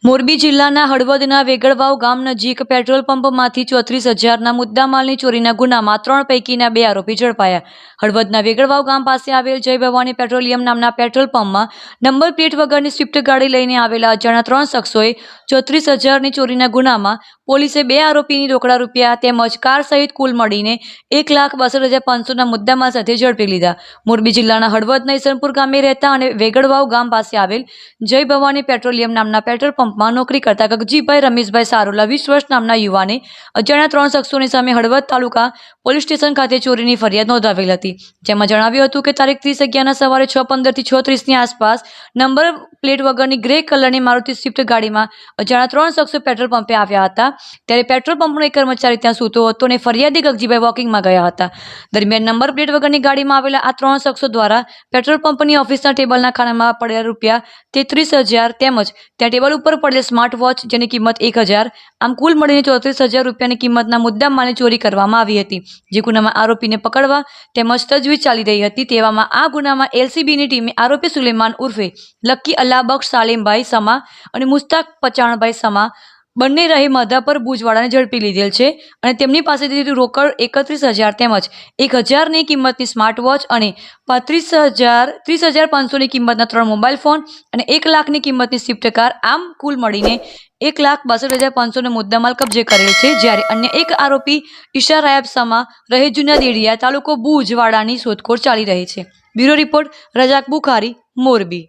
મોરબી જિલ્લાના હળવદના વેગળવાવ ગામ નજીક પેટ્રોલ પંપમાંથી 34,000ના મુદ્દામાલની ચોરીના ગુનામાં 3 પૈકીના 2 આરોપી ઝડપાયા। હળવદના વેગળવાવ ગામ પાસે આવેલ જય ભવાની પેટ્રોલિયમ નામના પેટ્રોલ પંપમાં નંબર પ્લેટ વગરની સ્વિફ્ટ ગાડી લઈને આવેલા અજાણ્યા 3 શખ્સોએ 34,000ની ચોરીના ગુનામાં પોલીસે 2 આરોપીની રોકડા રૂપિયા તેમજ કાર સહિત કુલ મળીને 1,62,500ના મુદ્દામાલ સાથે ઝડપી લીધા। મોરબી જિલ્લાના હળવદના ઈસનપુર ગામે રહેતા અને વેગળવાવ ગામ પાસે આવેલ જય ભવાની પેટ્રોલિયમ નામના પેટ્રોલ પંપમાં નોકરી કરતા ગગજીભાઈ રમેશભાઈ સારોલા 20 વર્ષ નામના યુવાને અજાણ્યા 3 શખ્સોની સામે હળવદ તાલુકા પોલીસ સ્ટેશન ખાતે ચોરીની ફરિયાદ નોંધાવેલ હતી, જેમાં જણાવ્યું હતું કે તારીખ 30/11ના સવારે 6:15 થી 6:30ની આસપાસ નંબર પ્લેટ વગરની ગ્રે કલરની મારુતિ સ્વિફ્ટ ગાડીમાં અજાણ્યા 3 શખ્સો પેટ્રોલ પંપે આવ્યા હતા, ત્યારે પેટ્રોલ પંપનો એક કર્મચારી ત્યાં સૂતો હતો અને ફરિયાદી ગગજીભાઈ વોકિંગમાં ગયા હતા। દરમિયાન નંબર પ્લેટ વગરની ગાડીમાં આવેલા આ 3 શખ્સો દ્વારા પેટ્રોલ પંપની ઓફિસના ટેબલના ખાનામાં પડેલા રૂપિયા 33,000 તેમજ ત્યાં ટેબલ ઉપર પડેલ સ્માર્ટ વોચ જેની કિંમત 1,000 આમ કુલ મળીને 34,000 રૂપિયાની કિંમતના મુદ્દામાલની ચોરી કરવામાં આવી હતી, જે ગુનામાં આરોપીને પકડવા તેમજ તજવીજ ચાલી રહી હતી। તેવામાં આ ગુનામાં એલસીબીની ટીમે આરોપી સુલેમાન ઉર્ફે લક્કી અલ્લાહબક્ષ સાલેમભાઈ સમા અને મુસ્તાક પચાણભાઈ સમા બંને રહે માધાપર ભુજવાડાને ઝડપી લીધેલ છે અને તેમની પાસેથી રોકડ 31,000 તેમજ 1,000ની કિંમતની સ્માર્ટ વોચ અને 30,500ની કિંમતના 3 મોબાઈલ ફોન અને 1 લાખની કિંમતની સ્વિફ્ટ કાર આમ કુલ મળીને 1,62,500નો મુદ્દામાલ કબજે કરેલ છે। જ્યારે અન્ય એક આરોપી ઈશા રાયબ સમા રહે જૂના દેડિયા તાલુકો ભુજવાડાની શોધખોળ ચાલી રહી છે। Bureau report Razak Bukhari, Morbi.